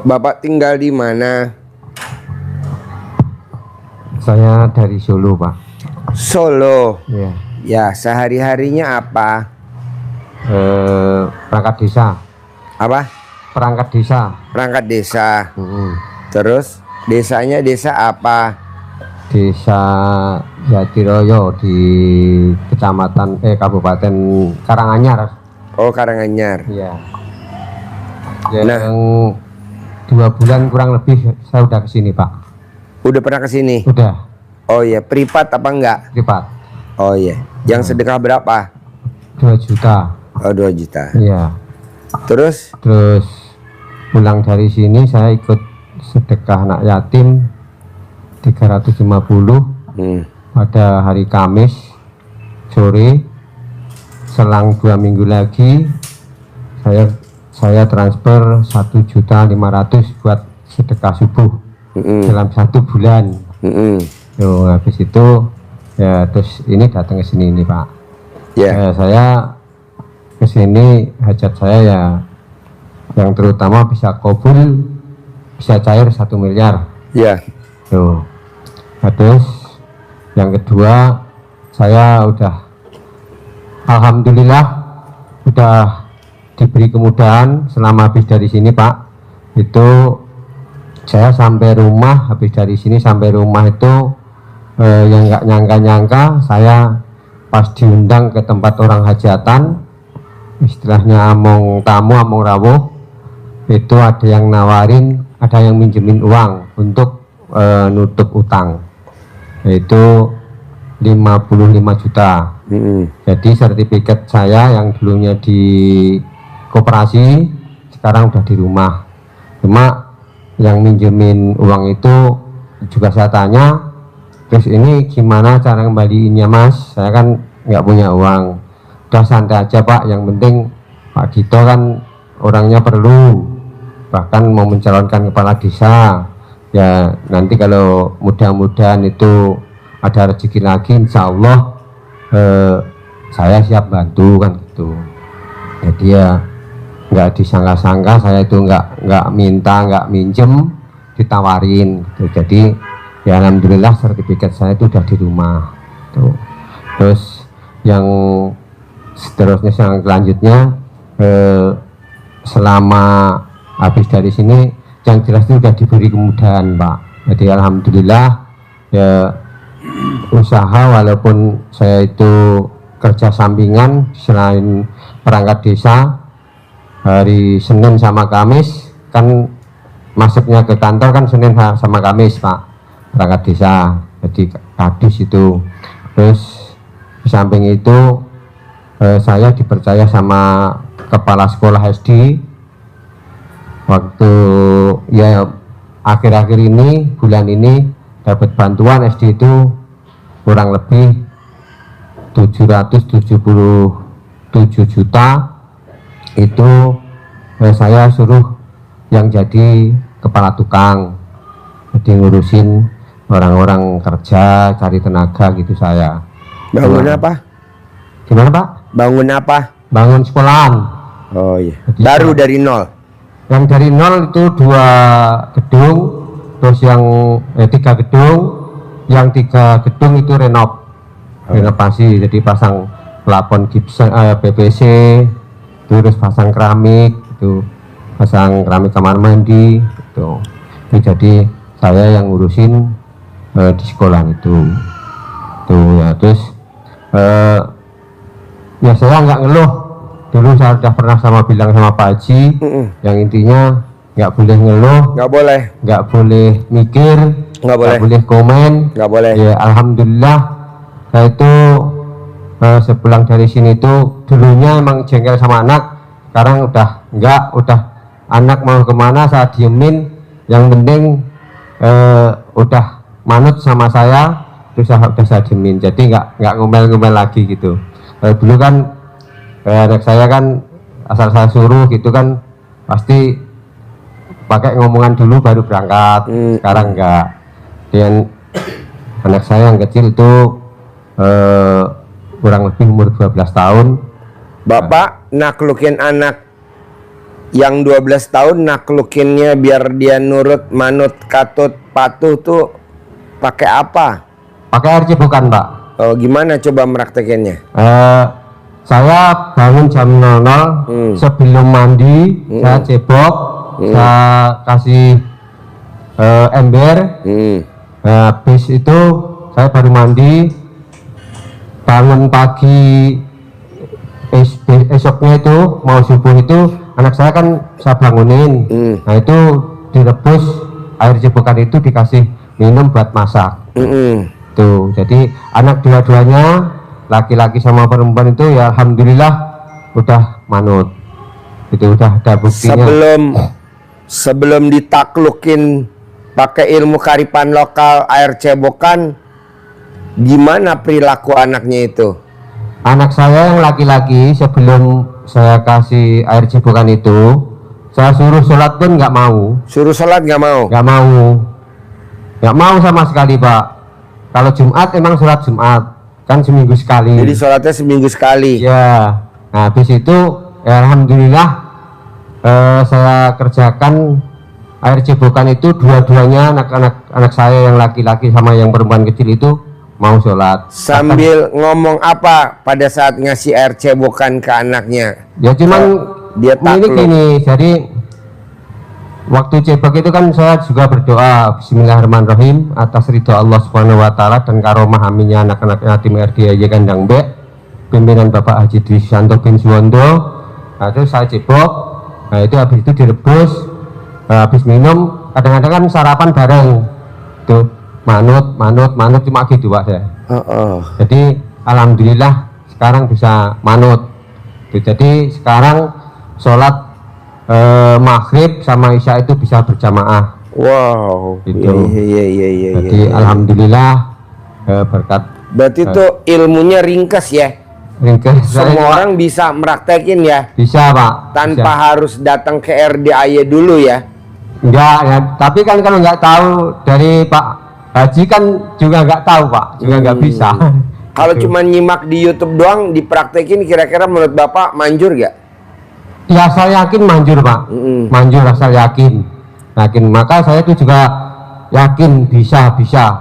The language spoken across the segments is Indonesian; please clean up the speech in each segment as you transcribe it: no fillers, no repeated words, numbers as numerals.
Bapak tinggal di mana? Saya dari Solo, Pak. Solo. Ya. Ya, sehari-harinya apa? Perangkat desa. Apa? Perangkat desa. Perangkat desa. Mm-mm. Terus desanya desa apa? Desa Jatiroyo di kecamatan Kabupaten Karanganyar. Oh, Karanganyar. Iya. Nah. Yang 2 bulan kurang lebih saya udah kesini, Pak. Udah pernah kesini? Udah. Oh iya, privat apa enggak? Privat. Oh iya. Yang sedekah berapa? 2 juta. Oh, 2 juta. Iya. Terus pulang dari sini saya ikut sedekah anak yatim 350 pada hari Kamis sore. Selang 2 minggu lagi saya transfer 1.500.000 buat sedekah subuh dalam 1 bulan. Habis itu ya terus ini datang ke sini ini, Pak. Saya ke sini hajat saya ya yang terutama bisa kabul, bisa cair 1 miliar. Ya. Terus yang kedua saya udah alhamdulillah udah diberi kemudahan selama habis dari sini, Pak. Itu saya sampai rumah, habis dari sini sampai rumah itu yang nggak nyangka-nyangka saya pas diundang ke tempat orang hajatan, istilahnya among tamu, among rawuh, itu ada yang nawarin, ada yang minjemin uang untuk nutup utang, yaitu 55 juta. Jadi sertifikat saya yang dulunya di koperasi sekarang udah di rumah. Cuma yang minjemin uang itu juga saya tanya, terus ini gimana cara kembaliinnya, Mas? Saya kan nggak punya uang. Udah santai aja, Pak, yang penting Pak Dito kan orangnya perlu, bahkan mau mencalonkan kepala desa. Ya nanti kalau mudah-mudahan itu ada rezeki lagi, insya Allah saya siap bantu kan gitu. Jadi ya nggak disangka-sangka saya itu nggak minta, nggak minjem, ditawarin gitu. Jadi ya alhamdulillah sertifikat saya itu udah di rumah tuh. Terus yang seterusnya, yang selanjutnya selama habis dari sini yang jelas itu sudah diberi kemudahan, Pak. Jadi alhamdulillah ya, usaha walaupun saya itu kerja sampingan selain perangkat desa, hari Senin sama Kamis kan masuknya ke kantor kan Senin sama Kamis, Pak, perangkat desa, jadi kadus itu. Terus di samping itu saya dipercaya sama kepala sekolah SD waktu ya akhir-akhir ini, bulan ini dapat bantuan SD itu kurang lebih 777 juta. Itu saya suruh yang jadi kepala tukang, jadi ngurusin orang-orang kerja, cari tenaga gitu saya. Bangun apa? Gimana, Pak? Bangun apa? Bangun sekolahan. Oh iya. Jadi Baru dari nol. Yang dari nol itu 2 gedung, terus yang 3 gedung, yang 3 gedung itu renovasi, jadi pasang plafon gipsum, PVC, terus pasang keramik, itu pasang keramik kamar mandi, itu. Jadi saya yang ngurusin di sekolah itu, tuh ya. Terus ya saya nggak ngeluh. Dulu saya sudah pernah bilang sama Pak Haji, yang intinya nggak boleh ngeluh, nggak boleh mikir, nggak boleh komen, nggak boleh. Ya alhamdulillah saya itu sepulang dari sini itu dulunya emang jengkel sama anak, sekarang udah anak mau kemana saya diemin, yang penting udah manut sama saya, terus udah saya diemin, jadi nggak ngomel-ngomel lagi gitu. Dulu kan anak saya kan asal saya suruh gitu kan pasti pakai ngomongan dulu baru berangkat. Sekarang enggak. Dan anak saya yang kecil itu kurang lebih umur 12 tahun. Bapak naklukin anak Yang 12 tahun naklukinnya biar dia nurut, manut, katut, patuh tuh pakai apa? Pakai air cibukan, Pak. Oh, gimana coba meraktekinnya? Saya bangun jam 00, sebelum mandi saya cebok, saya kasih ember. Habis itu saya baru mandi. Bangun pagi esoknya itu mau subuh itu anak saya kan saya bangunin. Nah itu direbus air cibukan itu dikasih minum buat masak. Tuh, jadi anak dua-duanya laki-laki sama perempuan itu ya alhamdulillah udah manut. Itu udah ada buktinya. Sebelum ditaklukin pakai ilmu kearifan lokal air cebokan, gimana perilaku anaknya itu? Anak saya yang laki-laki sebelum saya kasih air cibukan itu, saya suruh sholat pun nggak mau. Suruh sholat nggak mau? Nggak mau sama sekali, Pak. Kalau Jumat emang sholat Jumat, kan seminggu sekali. Jadi sholatnya seminggu sekali? Ya. Nah, habis itu ya alhamdulillah saya kerjakan air cibukan itu dua-duanya anak saya yang laki-laki sama yang perempuan kecil itu mau sholat. Sambil ngomong apa pada saat ngasih air cebokan ke anaknya? Ya cuman dia gini, jadi waktu cebok itu kan saya juga berdoa Bismillahirrahmanirrahim atas ridho Allah Subhanahu wa taala dan karomah aminnya anak-anak yatim RDIY Kandang Bek, pimpinan Bapak Haji Dwi Santo bin Suwondo. Nah, itu saya cebok. Nah, itu habis itu direbus. Habis minum, kadang-kadang kan sarapan bareng. Tuh, manut cuma gitu, Pak saya. Jadi alhamdulillah sekarang bisa manut. Tuh, jadi sekarang sholat maghrib sama isya itu bisa berjamaah. Wow. Gitu. Iya. Jadi alhamdulillah berkat. Berarti tuh ilmunya ringkas ya? Ringkas. Semua orang bisa meraktekin ya? Bisa, Pak. Tanpa Bisa. harus datang ke RDIY dulu ya? Enggak ya, tapi kan kalau nggak tahu dari Pak Haji kan juga nggak tahu, Pak, juga nggak bisa. Kalau Gitu. cuma nyimak di YouTube doang dipraktekin, kira-kira menurut Bapak manjur gak? Ya saya yakin manjur, Pak. Manjur, asal yakin. Maka saya itu juga yakin bisa,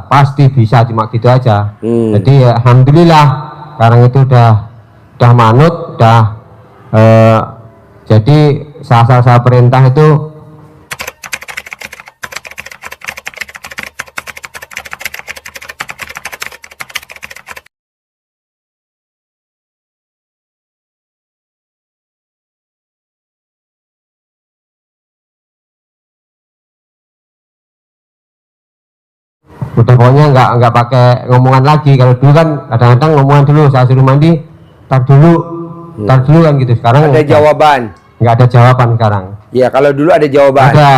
pasti bisa, cuma gitu aja. Jadi ya, alhamdulillah sekarang itu udah manut, jadi saya perintah itu udah pokoknya nggak pakai ngomongan lagi. Kalau dulu kan kadang-kadang ngomongan dulu, saya suruh mandi tar dulu kan gitu. Sekarang Ada jawaban? nggak ada jawaban sekarang. Ya kalau dulu ada jawaban. Ada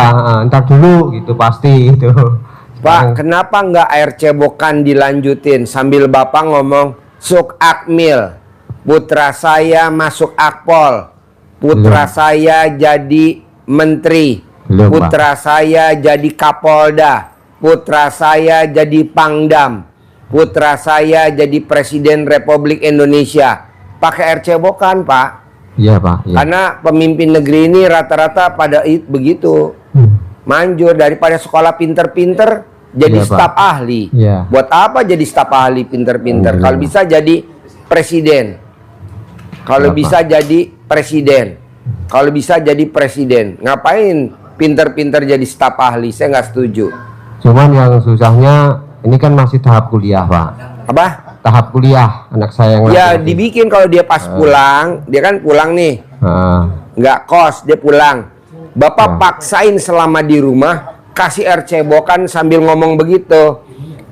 ntar dulu gitu pasti itu. Pak, kenapa nggak air cebokan dilanjutin sambil Bapak ngomong Suk Akmil, putra saya masuk Akpol, putra saya jadi menteri, putra saya jadi Kapolda, putra saya jadi Pangdam, putra saya jadi Presiden Republik Indonesia. Pakai air cebokan, Pak. Iya, Pak. Ya. Karena pemimpin negeri ini rata-rata pada begitu. Manjur daripada sekolah pinter-pinter jadi staf ahli. Buat apa jadi staf ahli pinter-pinter? Kalau bisa jadi presiden. Kalau bisa jadi presiden. Kalau bisa jadi presiden. Ngapain pinter-pinter jadi staf ahli? Saya nggak setuju. Cuman yang susahnya ini kan masih tahap kuliah, Pak. Apa? Tahap kuliah anak saya yang ya dibikin kalau dia pas pulang, dia kan pulang nih. Nggak kos, dia pulang. Bapak paksain selama di rumah, kasih air cebokan sambil ngomong begitu.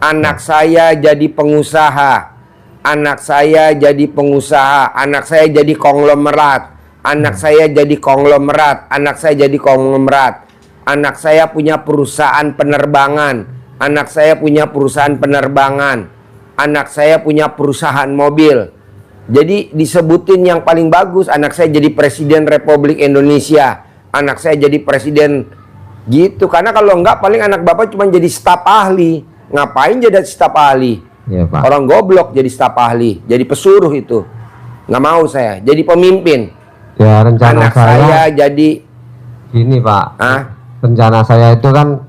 Anak saya jadi pengusaha. Anak saya jadi pengusaha. Anak saya jadi konglomerat. Anak saya jadi konglomerat. Anak saya jadi konglomerat. Anak saya punya perusahaan penerbangan. Anak saya punya perusahaan penerbangan. Anak saya punya perusahaan mobil. Jadi disebutin yang paling bagus. Anak saya jadi Presiden Republik Indonesia. Anak saya jadi presiden gitu. Karena kalau enggak paling anak Bapak cuma jadi staf ahli. Ngapain jadi staf ahli? Ya, Pak. Orang goblok jadi staf ahli, jadi pesuruh itu. Nggak mau saya. Jadi pemimpin. Ya, rencana anak saya jadi Gini Pak, Ah? rencana saya itu kan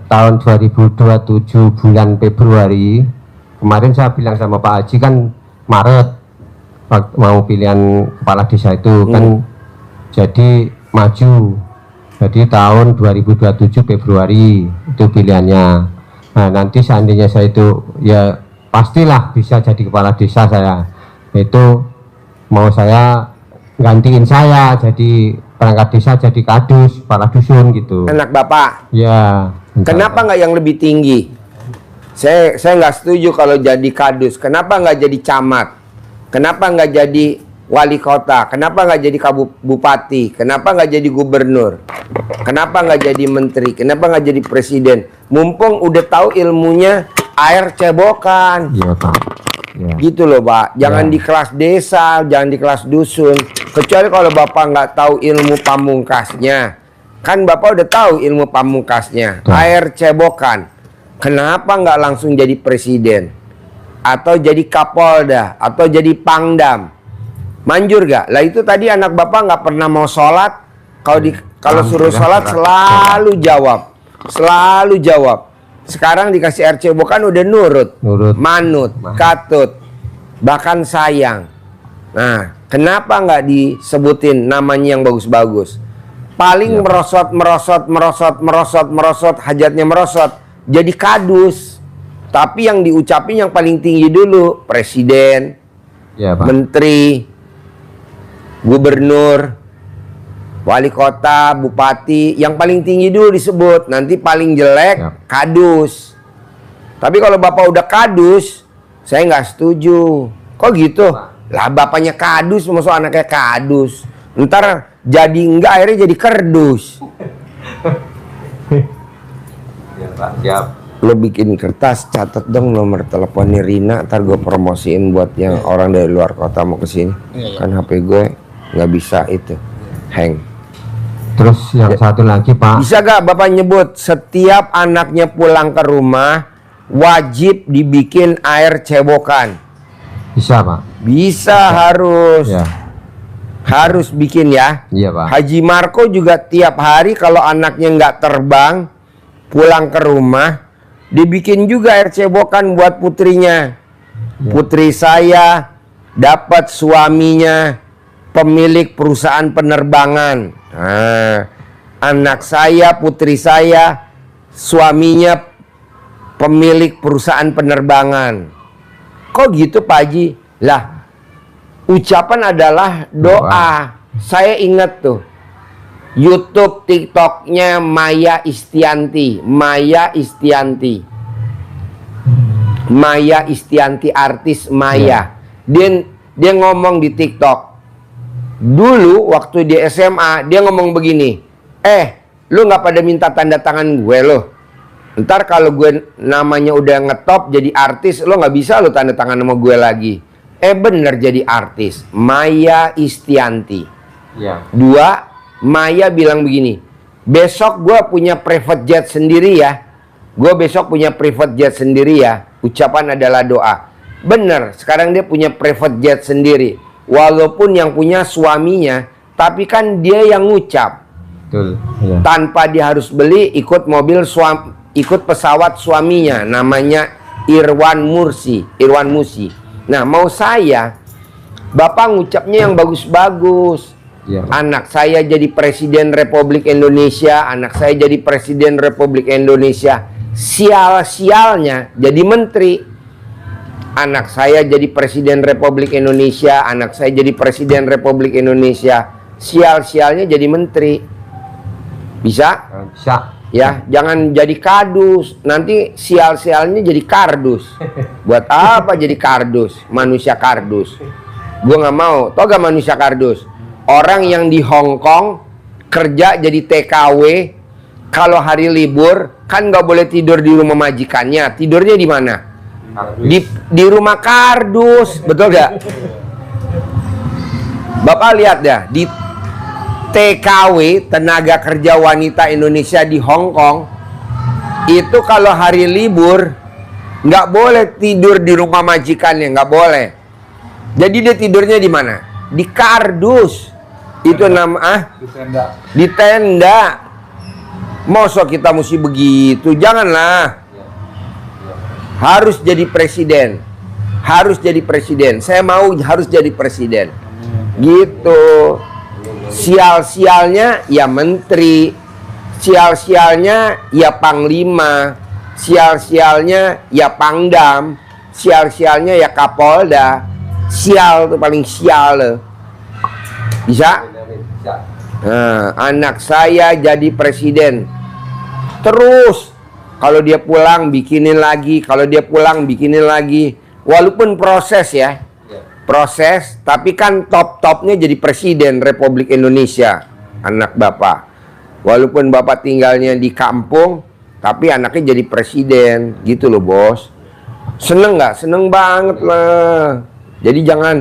tahun 2027 bulan Februari kemarin saya bilang sama Pak Haji kan Maret mau pilihan kepala desa itu kan jadi maju, jadi tahun 2027 Februari itu pilihannya. Nah nanti seandainya saya itu ya pastilah bisa jadi kepala desa, saya itu mau saya gantiin saya jadi perangkat desa, jadi kadus, kepala dusun gitu. Anak Bapak. Ya. Kenapa nggak yang lebih tinggi? Saya nggak setuju kalau jadi kadus. Kenapa nggak jadi camat? Kenapa nggak jadi wali kota? Kenapa nggak jadi bupati? Kenapa nggak jadi gubernur? Kenapa nggak jadi menteri? Kenapa nggak jadi presiden? Mumpung udah tahu ilmunya air cebokan. Iya Pak. Ya. Gitu loh Pak. Jangan Ya. di kelas desa, jangan di kelas dusun. Kecuali kalau Bapak nggak tahu ilmu pamungkasnya. Kan Bapak udah tahu ilmu pamungkasnya. Tuh. Air cebokan. Kenapa nggak langsung jadi presiden? Atau jadi kapolda? Atau jadi pangdam? Manjur gak? Lah itu tadi anak Bapak nggak pernah mau sholat. Kalau suruh sholat selalu jawab. Selalu jawab. Sekarang dikasih air cebokan udah nurut. Manut, katut, bahkan sayang. Nah, kenapa nggak disebutin namanya yang bagus-bagus? Paling merosot, hajatnya merosot, jadi kadus. Tapi yang diucapin yang paling tinggi dulu, presiden, Ya, Pak. menteri, gubernur, wali kota, bupati, yang paling tinggi dulu disebut. Nanti paling jelek, Ya. kadus. Tapi kalau Bapak udah kadus, saya nggak setuju. Kok gitu? Lah bapaknya kadus, masuk anaknya kadus. Ntar jadi enggak, akhirnya jadi kerdus. Ya, Pak. Siap. Lo bikin kertas, catat dong nomor teleponnya Rina, ntar gue promosiin buat yang orang dari luar kota mau kesini. Kan HP gue nggak bisa itu, hang. Terus yang satu lagi Pak. Bisa gak Bapak nyebut setiap anaknya pulang ke rumah wajib dibikin air cebokan? Bisa Pak. Bisa, harus. Ya. Harus bikin ya. Iya Pak. Haji Marco juga tiap hari kalau anaknya nggak terbang pulang ke rumah dibikin juga air cebokan buat putrinya. Ya. Putri saya dapat suaminya pemilik perusahaan penerbangan. Nah, anak saya, putri saya, suaminya pemilik perusahaan penerbangan. Kok gitu Pak Haji? Lah, ucapan adalah doa. Saya ingat tuh YouTube, TikToknya Maya Istianti. Maya Istianti artis Maya. Dia ngomong di TikTok. Dulu waktu di SMA dia ngomong begini, lu nggak pada minta tanda tangan gue lo. Ntar kalau gue namanya udah ngetop jadi artis, lo nggak bisa lo tanda tangan sama gue lagi. Bener jadi artis. Maya Istianti. Ya. Dua, Maya bilang begini, besok gue punya private jet sendiri ya. Gue besok punya private jet sendiri ya. Ucapan adalah doa. Bener, sekarang dia punya private jet sendiri. Walaupun yang punya suaminya, tapi kan dia yang ngucap. Betul. Ya. Tanpa dia harus beli, ikut ikut pesawat suaminya, namanya Irwan Musi. Nah, mau saya, Bapak ngucapnya yang bagus-bagus. Ya, Pak. Anak saya jadi Presiden Republik Indonesia, anak saya jadi Presiden Republik Indonesia. Sial-sialnya jadi menteri. Anak saya jadi Presiden Republik Indonesia, anak saya jadi Presiden Republik Indonesia. Sial-sialnya jadi menteri. Bisa? Bisa. Ya, jangan jadi kadus. Nanti sial-sialnya jadi kardus. Buat apa jadi kardus? Manusia kardus. Gue nggak mau. Tau gak manusia kardus? Orang yang di Hong Kong kerja jadi TKW. Kalau hari libur kan nggak boleh tidur di rumah majikannya. Tidurnya di mana? Di rumah kardus. Betul gak? Bapak lihat ya, di TKW, tenaga kerja wanita Indonesia di Hong Kong, itu kalau hari libur nggak boleh tidur di rumah majikannya, nggak boleh. Jadi dia tidurnya di mana? Di kardus. Itu nama di tenda. Masa kita mesti begitu? Janganlah. Harus jadi presiden. Harus jadi presiden. Saya mau harus jadi presiden. Gitu. Sial-sialnya ya menteri. Sial-sialnya ya panglima. Sial-sialnya ya pangdam. Sial-sialnya ya kapolda. Sial tuh paling sial loh. Bisa? Nah, anak saya jadi presiden. Terus kalau dia pulang bikinin lagi, kalau dia pulang bikinin lagi. Walaupun proses ya, proses, tapi kan top-topnya jadi presiden Republik Indonesia, anak bapak. Walaupun bapak tinggalnya di kampung, tapi anaknya jadi presiden, gitu loh bos. Seneng nggak? Seneng banget lah. Jadi jangan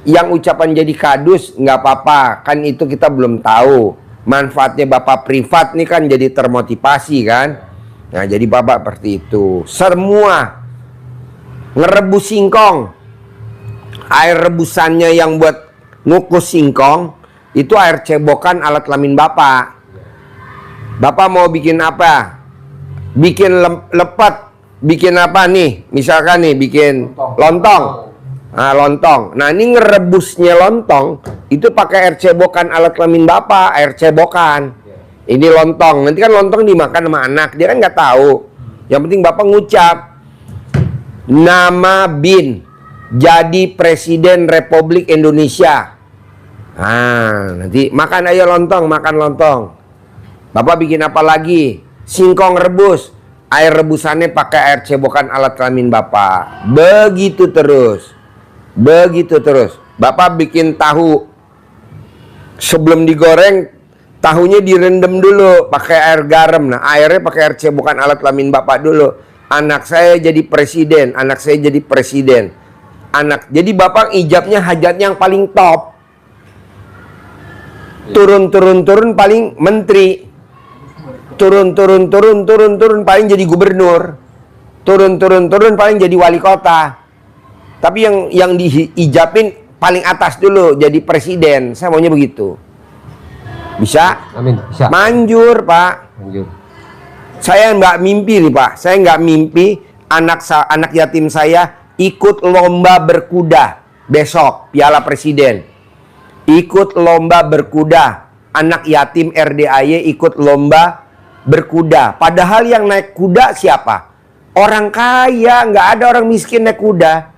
yang ucapan jadi kadus nggak apa-apa, kan itu kita belum tahu. Manfaatnya bapak privat nih kan jadi termotivasi kan. Nah jadi bapak seperti itu. Semua ngerebus singkong, air rebusannya yang buat ngukus singkong itu air cebokan alat kelamin bapak. Bapak mau bikin apa? Bikin lepet, bikin apa nih? Misalkan nih bikin lontong. Nah, lontong. Nah, ini ngerebusnya lontong itu pakai air cebokan alat kelamin bapak, air cebokan. Ini lontong. Nanti kan lontong dimakan sama anak, dia kan nggak tahu. Yang penting bapak ngucap nama bin jadi presiden Republik Indonesia. Nah, nanti makan aja lontong, makan lontong. Bapak bikin apa lagi? Singkong rebus. Air rebusannya pakai air cebokan alat kelamin bapak. Begitu terus. Begitu terus. Bapak bikin tahu. Sebelum digoreng, tahunya direndam dulu pakai air garam. Nah, airnya pakai air cebokan alat kelamin bapak dulu. Anak saya jadi presiden, anak saya jadi presiden. Jadi bapak ijabnya hajatnya yang paling top. Turun paling menteri. Turun paling jadi gubernur. Turun paling jadi wali kota. Tapi yang diijabin paling atas dulu jadi presiden. Saya maunya begitu. Bisa? Amin. Bisa. Manjur, Pak. Manjur. Saya nggak mimpi nih, Pak. Saya nggak mimpi anak yatim saya ikut lomba berkuda besok Piala Presiden. Ikut lomba berkuda. Anak yatim RDAY ikut lomba berkuda. Padahal yang naik kuda siapa? Orang kaya, nggak ada orang miskin naik kuda.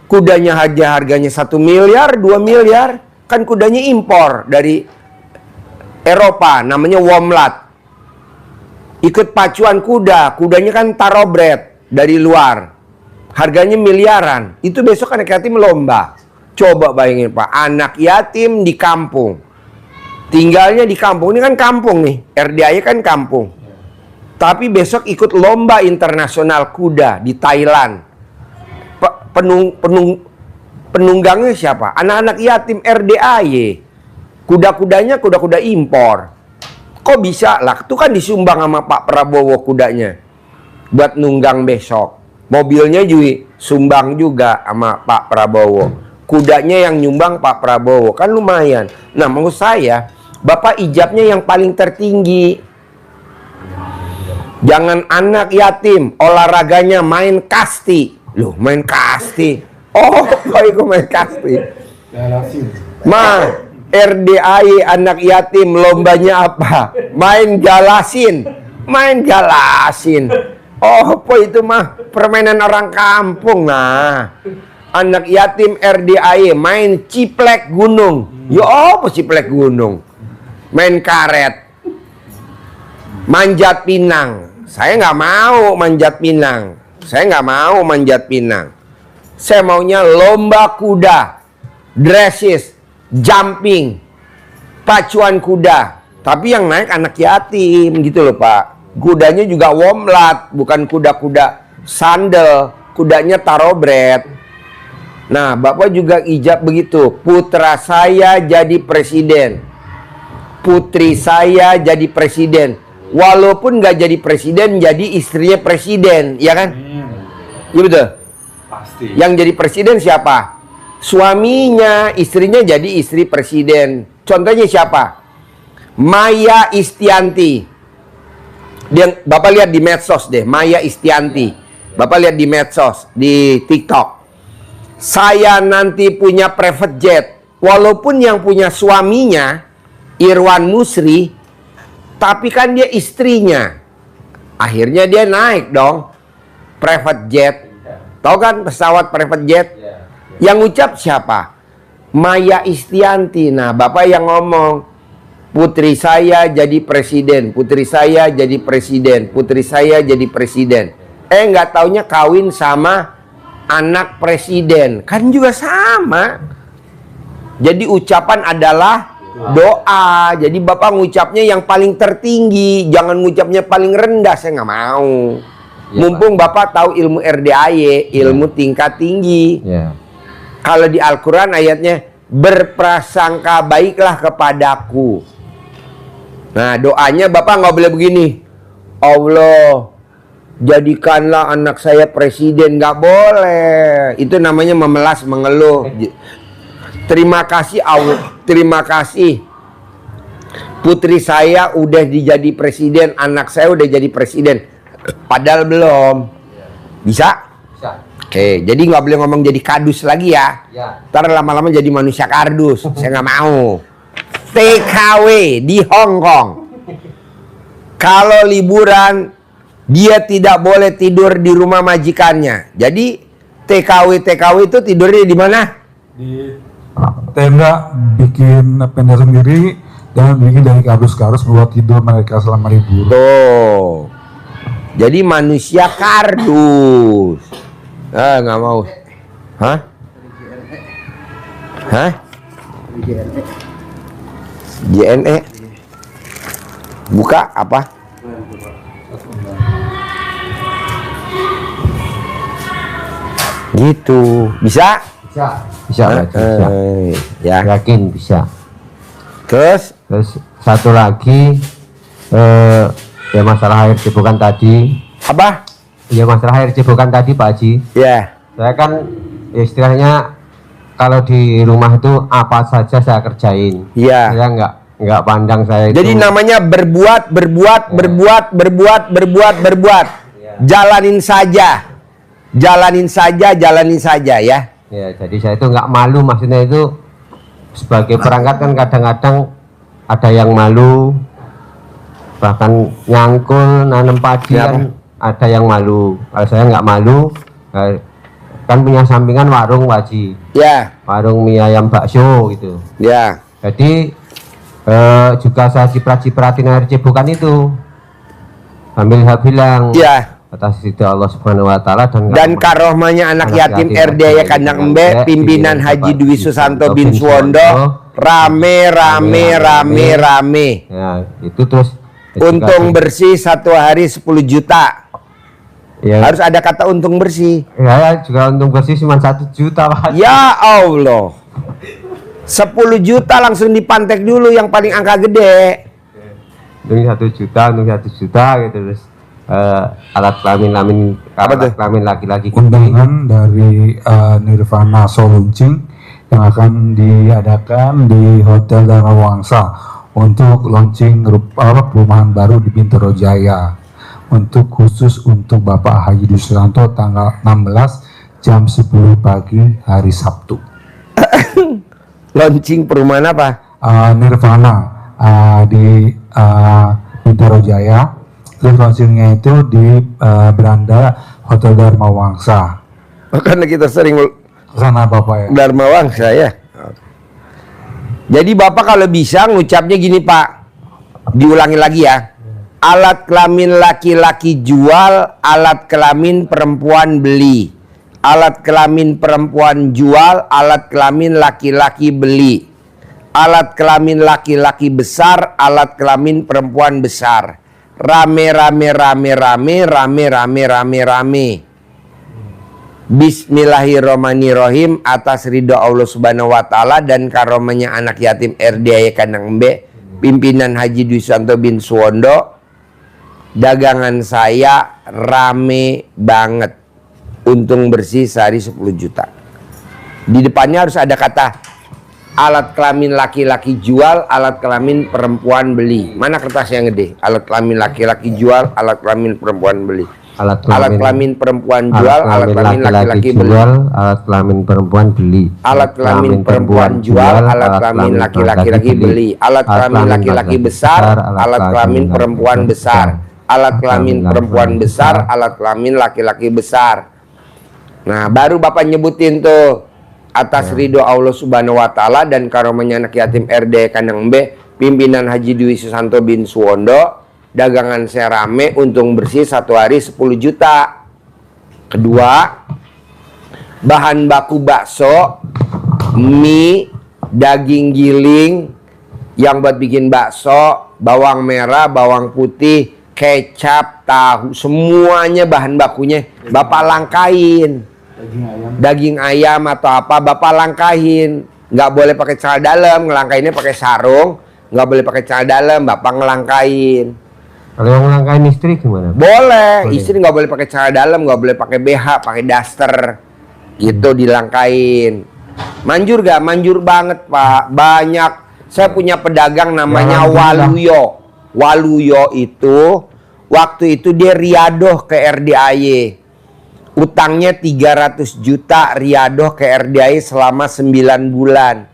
Kudanya harganya 1 miliar, 2 miliar. Kan kudanya impor dari Eropa, namanya Womlat. Ikut pacuan kuda, kudanya kan Tarobred dari luar. Harganya miliaran. Itu besok anak yatim lomba. Coba bayangin Pak, anak yatim di kampung. Tinggalnya di kampung, ini kan kampung nih. RDAY kan kampung. Tapi besok ikut lomba internasional kuda di Thailand. Penunggangnya siapa? Anak-anak yatim RDAY. Kuda-kudanya kuda-kuda impor. Kok bisa lah? Itu kan disumbang sama Pak Prabowo kudanya. Buat nunggang besok. Mobilnya juga sumbang juga sama Pak Prabowo. Kudanya yang nyumbang Pak Prabowo. Kan lumayan. Nah menurut saya, Bapak ijabnya yang paling tertinggi. Jangan anak yatim olahraganya main kasti. Loh, main kasti. Oh, kok itu main kasti? RDAY anak yatim lombanya apa? Main galasin. Main galasin. Oh, apa itu mah permainan orang kampung. Nah, anak yatim RDAY main ciplek gunung. Ya apa ciplek gunung? Main karet. Manjat pinang. Saya nggak mau manjat pinang. Saya nggak mau manjat pinang. Saya maunya lomba kuda, dresses, jumping, pacuan kuda. Tapi yang naik anak yatim gitu loh Pak. Kudanya juga Womlat, bukan kuda-kuda sandal. Kudanya Tarobred. Nah Bapak juga ijab begitu. Putra saya jadi presiden. Putri saya jadi presiden. Walaupun nggak jadi presiden, jadi istrinya presiden, ya kan? Iya betul. Pasti. Yang jadi presiden siapa? Suaminya, istrinya jadi istri presiden. Contohnya siapa? Maya Istianti. Bapak lihat di medsos deh, Maya Istianti. Bapak lihat di medsos, di TikTok. Saya nanti punya private jet. Walaupun yang punya suaminya Irwan Musri, tapi kan dia istrinya. Akhirnya dia naik dong private jet. Tahu kan pesawat private jet? Yang ucap siapa? Maya Istianti. Nah, Bapak yang ngomong, putri saya jadi presiden, putri saya jadi presiden, putri saya jadi presiden. Nggak taunya kawin sama anak presiden. Kan juga sama. Jadi ucapan adalah doa. Jadi Bapak ngucapnya yang paling tertinggi, jangan ngucapnya paling rendah. Saya nggak mau. Ya, mumpung Bapak tahu ilmu RDAY, ilmu tingkat tinggi. Ya. Kalau di Al-Quran ayatnya, berprasangka baiklah kepadaku. Nah, doanya Bapak nggak boleh begini. Allah, jadikanlah anak saya presiden. Nggak boleh. Itu namanya memelas, mengeluh. Terima kasih Allah, terima kasih. Putri saya udah jadi presiden, anak saya udah jadi presiden. Padahal belum. Bisa? Bisa. Oke, jadi nggak boleh ngomong jadi kardus lagi ya. Ntar lama-lama jadi manusia kardus. Saya nggak mau. TKW di Hong Kong. Kalau liburan, dia tidak boleh tidur di rumah majikannya. Jadi TKW itu tidurnya di mana? Di tenda, bikin tenda sendiri dan bikin dari kardus-kardus buat tidur mereka selama libur. Tuh. Jadi manusia kardus. Nggak mau. Hah? Hah? JNE. Buka apa? Gitu. Bisa? Bisa. Ya. Yakin bisa. Terus satu lagi ya masalah air cipukan tadi. Apa? Ya masalah air cipukan tadi Pak Haji. Ya. Saya kan istilahnya kalau di rumah itu apa saja saya kerjain. Iya. Saya nggak pandang saya itu. Jadi namanya berbuat. Ya. Jalanin saja ya. Ya, jadi saya itu nggak malu, maksudnya itu sebagai perangkat kan kadang-kadang ada yang malu, bahkan nyangkul nanam padi ya, kan ada yang malu. Kalau saya nggak malu, kan punya sampingan warung Pak Haji. Ya. Warung mie ayam bakso gitu. Ya. Jadi juga saya cipratin air cipukan itu sambil saya bilang. Ya. Atas ridho Allah Subhanahu wa taala dan karohmanya anak yatim RDAY Kandang Embe, pimpinan Haji Dwi Susanto bin Suwondo, rame. Ya, itu terus untung bersih satu hari 10 juta. Ya. Harus ada kata untung bersih. Ya, juga untung bersih cuma 1 juta, Pak. Ya Allah. 10 juta langsung dipantek dulu yang paling angka gede. Untung 1 juta gitu terus. Alat kelamin laki-laki undangan dari Nirvana Soluncing yang akan diadakan di Hotel Dharma Wangsa untuk launching perumahan baru di Bintaro Jaya khusus untuk Bapak Haji Dwi Susanto tanggal 16 jam 10 pagi hari Sabtu. Launching perumahan apa? Nirvana di Bintaro Jaya. Terus launchingnya itu di beranda Hotel Dharma Wangsa. Karena kita sering Sana Bapak ya. Dharma Wangsa ya. Jadi Bapak kalau bisa ngucapnya gini Pak. Diulangi lagi ya. Alat kelamin laki-laki jual, alat kelamin perempuan beli. Alat kelamin perempuan jual, alat kelamin laki-laki beli. Alat kelamin laki-laki besar, alat kelamin perempuan besar. Rame. Bismillahirrahmanirrahim atas ridho Allah Subhanahu wa taala dan karomanya anak yatim RDAY Kandang Embe, pimpinan Haji Dwi Susanto bin Suwondo. Dagangan saya rame banget. Untung bersih sehari 10 juta. Di depannya harus ada kata alat kelamin laki-laki jual, alat kelamin perempuan beli. Mana kertas yang gede? Alat kelamin laki-laki jual, alat kelamin perempuan beli. Alat kelamin perempuan jual, alat kelamin laki-laki beli. Alat kelamin perempuan beli. Alat kelamin perempuan jual, alat kelamin laki-laki beli. Alat kelamin laki-laki besar, alat kelamin perempuan besar. Alat kelamin perempuan besar, alat kelamin laki-laki besar. Nah, baru Bapak nyebutin tuh atas ridho Allah Subhanahu wa taala dan karomahnya anak yatim RD Kandang B, pimpinan Haji Dwi Susanto bin Suwondo, dagangan saya rame, untung bersih satu hari 10 juta. Kedua, bahan baku bakso, mie, daging giling yang buat bikin bakso, bawang merah, bawang putih, kecap, tahu, semuanya bahan bakunya Bapak langkain. Daging ayam atau apa Bapak langkahin. Nggak boleh pakai celana dalam, ngelangkainnya pakai sarung. Nggak boleh pakai celana dalam, Bapak ngelangkain. Kalau yang ngelangkain istri gimana? Boleh, istri nggak boleh pakai celana dalam, nggak boleh pakai BH, pakai daster gitu dilangkain. Manjur gak? Manjur banget Pak. Banyak. Saya punya pedagang namanya Waluyo. Waluyo itu waktu itu dia riadoh ke RDAY. Utangnya 300 juta riadoh ke RDAY selama 9 bulan.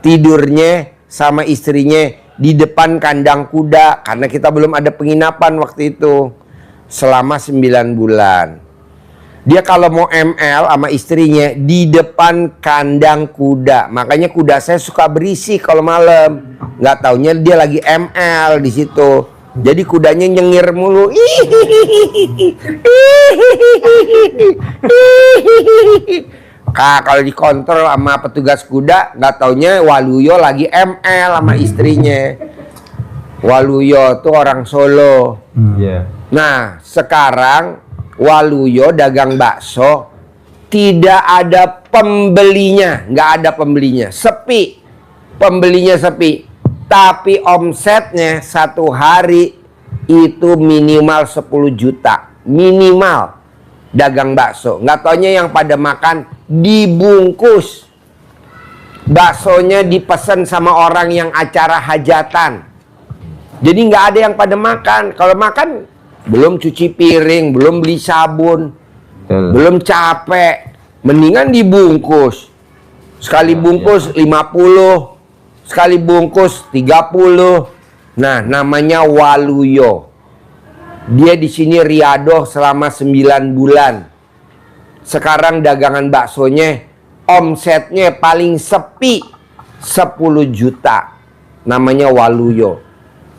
Tidurnya sama istrinya di depan kandang kuda karena kita belum ada penginapan waktu itu. Selama 9 bulan. Dia kalau mau ML sama istrinya di depan kandang kuda. Makanya kuda saya suka berisik kalau malam. Nggak taunya dia lagi ML di situ. Jadi kudanya nyengir mulu. Kalau dikontrol sama petugas kuda, nggak taunya Waluyo lagi ML sama istrinya. Waluyo tuh orang Solo. Nah, sekarang Waluyo dagang bakso, tidak ada pembelinya, nggak ada pembelinya, sepi, pembelinya sepi. Tapi omsetnya satu hari itu minimal 10 juta. Minimal dagang bakso. Nggak taunya yang pada makan dibungkus. Baksonya dipesan sama orang yang acara hajatan. Jadi nggak ada yang pada makan. Kalau makan belum cuci piring, belum beli sabun, belum capek. Mendingan dibungkus. Sekali bungkus 50. Sekali bungkus 30. Nah, namanya Waluyo. Dia di sini riadoh selama 9 bulan. Sekarang dagangan baksonya omsetnya paling sepi 10 juta. Namanya Waluyo.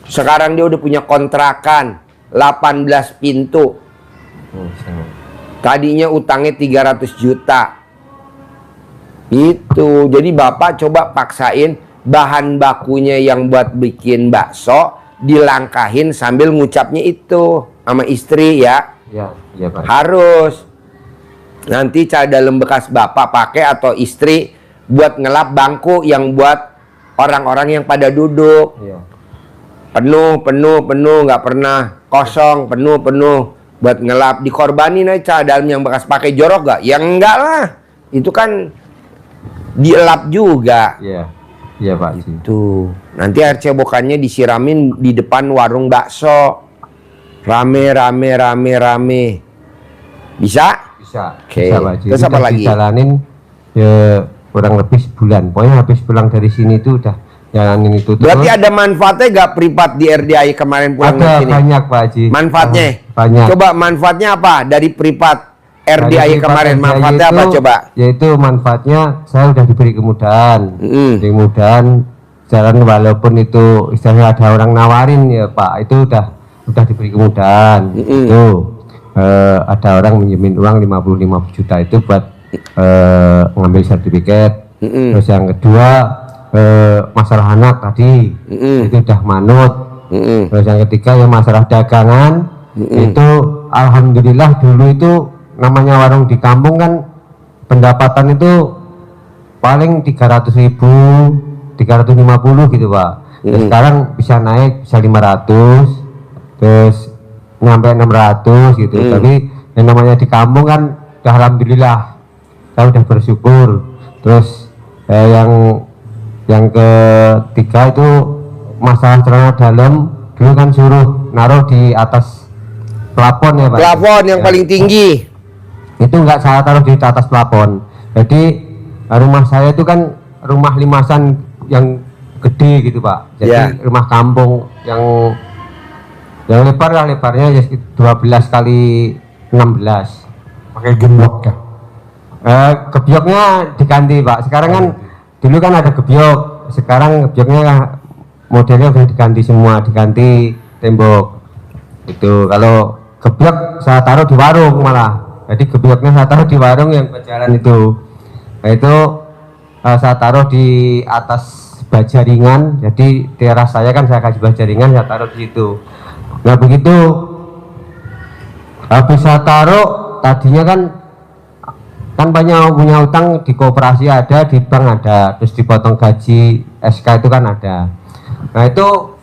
Sekarang dia udah punya kontrakan 18 pintu. Tadinya utangnya 300 juta. Itu. Jadi Bapak coba paksain bahan bakunya yang buat bikin bakso dilangkahin sambil ngucapnya itu sama istri ya. Ya Pak. Harus. Nanti cara dalam bekas Bapak pakai atau istri buat ngelap bangku yang buat orang-orang yang pada duduk. Ya. Penuh, nggak pernah kosong, penuh buat ngelap. Dikorbanin aja cara dalam yang bekas pakai jorok gak? Ya enggak lah. Itu kan dielap juga. Iya Pak. Itu nanti air cebokannya disiramin di depan warung bakso. Rame. Bisa? Oke. Bisa Pak. Terus apa lagi? Jalanin ya kurang lebih sebulan. Pokoknya habis pulang dari sini itu udah jalanin itu. Berarti ada manfaatnya gak privat di RDAY kemarin pulang dari sini? Ada banyak Pak Haji. Manfaatnya? Banyak. Coba manfaatnya apa dari privat RDAY kemarin? Manfaatnya apa coba? Yaitu manfaatnya saya udah diberi kemudahan. Kemudahan jalan walaupun itu istilahnya ada orang nawarin ya Pak, itu udah diberi kemudahan. Itu ada orang minjemin uang 55 juta itu buat ngambil sertifikat. Terus yang kedua masalah anak tadi itu udah manut. Terus yang ketiga ya masalah dagangan itu alhamdulillah dulu itu namanya warung di kampung kan pendapatan itu paling 300.000, 350 gitu Pak. Sekarang bisa naik, bisa 500, terus nyampe 600 gitu. Tapi yang namanya di kampung kan ya alhamdulillah saya udah bersyukur. Terus yang Yang ketiga itu masalah celana dalam, dulu kan suruh naruh di atas plafon ya Pak. Plafon yang Ya. paling tinggi. Itu enggak saya taruh di atas plafon. Jadi rumah saya itu kan rumah limasan yang gede gitu Pak. Jadi Ya. rumah kampung yang lebar lah, lebarnya ya 12 kali 16. Pakai gembok ya. Gebyoknya diganti Pak. Sekarang kan dulu kan ada gebyok, sekarang gebyoknya modelnya udah diganti semua, diganti tembok. Itu kalau gebyok saya taruh di warung malah. Jadi gebyoknya saya taruh di warung yang berjalan itu. Nah itu saya taruh di atas baja ringan. Jadi teras saya kan saya kasih baja ringan, saya taruh di situ. Nah begitu habis saya taruh, tadinya kan banyak punya utang, di koperasi ada, di bank ada, terus dipotong gaji SK itu kan ada. Nah itu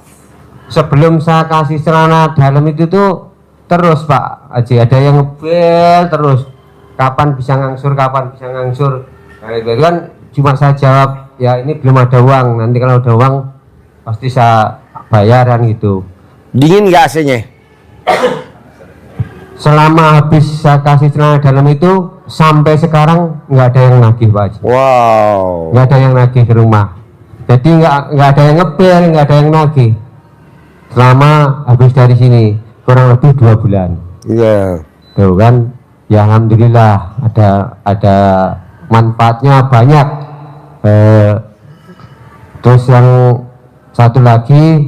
sebelum saya kasih celana dalam itu tuh terus Pak Haji ada yang ngebel terus, kapan bisa ngangsur, kapan bisa ngangsur. Nah itu kan cuma saya jawab ya ini belum ada uang, nanti kalau ada uang pasti saya bayaran gitu. Dingin nggak AC-nya? Selama habis saya kasih celana dalam itu sampai sekarang nggak ada yang nagih Pak Haji. Wow. Nggak ada yang nagih ke rumah. Jadi nggak ada yang ngebel, nggak ada yang nagih. Selama habis dari sini kurang lebih 2 bulan. Iya. Tuh kan, ya alhamdulillah ada manfaatnya banyak. Terus yang satu lagi,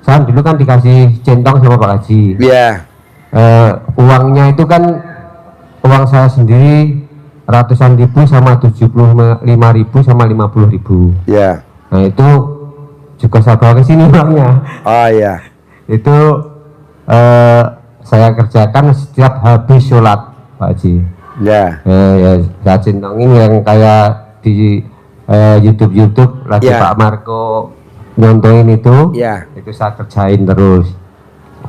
saya dulu kan dikasih centong sama Pak Haji. Iya. Uangnya itu kan uang saya sendiri ratusan ribu sama 75.000 sama 50.000. Iya. Nah itu juga saya bawa ke sini uangnya. Oh iya. Itu saya kerjakan setiap habis sholat Pak Haji. Ya. Ya saya centongin yang kayak di YouTube lagi Ya. Pak Marco nyontoin itu. Ya. Itu saya kerjain terus.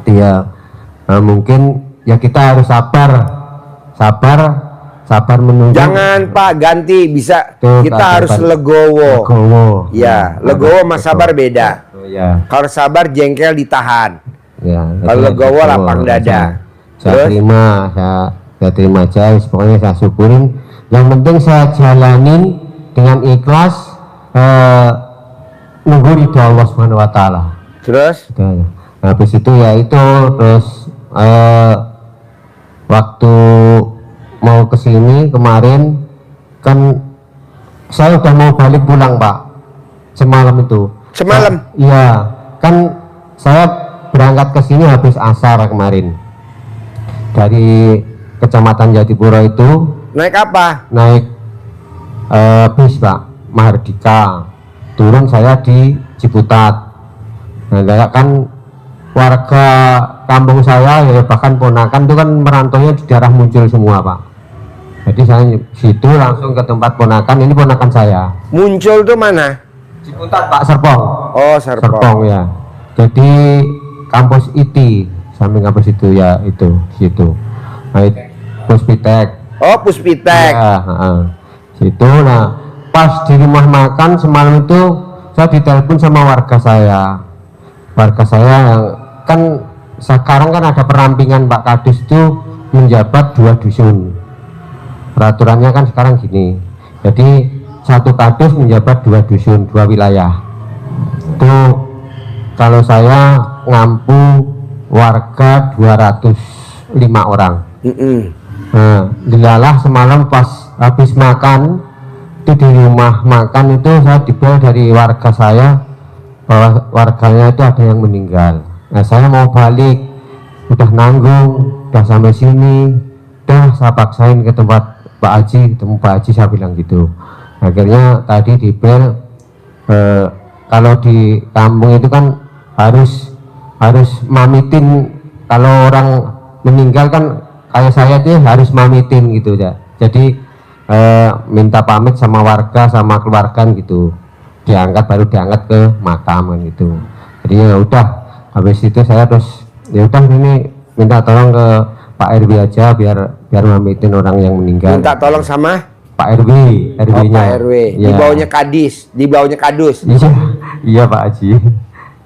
Dia mungkin ya kita harus sabar menunggu. Jangan Pak, ganti bisa. Tuh, Kita Pak, harus Pak. legowo. Legowo. Ya, legowo sama sabar beda. Oh, ya. Kalau sabar jengkel ditahan. Ya, Kalau itu legowo legowo. lapang dada. Saya Terus? saya terima aja, pokoknya saya syukurin. Yang penting saya jalanin dengan ikhlas, nunggu ridho Allah Subhanahu Wa Taala. Terus? Nah, habis itu ya itu terus waktu mau kesini kemarin kan saya udah mau balik pulang Pak semalam itu. Semalam? Iya, kan saya berangkat ke sini habis asar kemarin dari Kecamatan Jatipuro itu. Naik apa? Naik bis Pak, Mahardika. Turun saya di Ciputat. Nah kan warga kampung saya ya bahkan ponakan itu kan merantaunya di daerah Muncul semua Pak. Jadi saya situ langsung ke tempat ponakan, ini ponakan saya. Muncul tuh mana? Ciputat Pak, Serpong. Oh, Serpong Serpong. ya. Jadi kampus IT, samping kampus itu ya itu situ. Nah, Puspitek. Oh, Puspitek. Ya, situ. Nah, pas di rumah makan semalam itu saya ditelepon sama warga saya. Warga saya yang kan sekarang kan ada perampingan Pak Kadis itu menjabat 2 dusun. Peraturannya kan sekarang gini. Jadi satu kadis menjabat 2 dusun, 2 wilayah. Itu kalau saya ngampu warga 205 orang. Nah, dilalah semalam pas habis makan itu di rumah makan itu saya dibel dari warga saya bahwa warganya itu ada yang meninggal. Nah, saya mau balik, udah nanggung, udah sampai sini, udah saya paksain ke tempat Pak Haji, ketemu Pak Haji, saya bilang gitu. Akhirnya tadi dibel, kalau di kampung itu kan harus mamitin, kalau orang meninggal kan kayak saya tuh harus mamitin gitu ya. Jadi minta pamit sama warga sama keluarga gitu, diangkat baru diangkat ke makam kan gitu. Jadi ya udah, habis itu saya terus ya udah ini minta tolong ke Pak RW aja biar mamitin orang yang meninggal. Minta tolong sama Pak RW, RW-nya. Pak RW. Di bawahnya Kadis, di bawahnya Kadus. Iya, iya Pak Haji.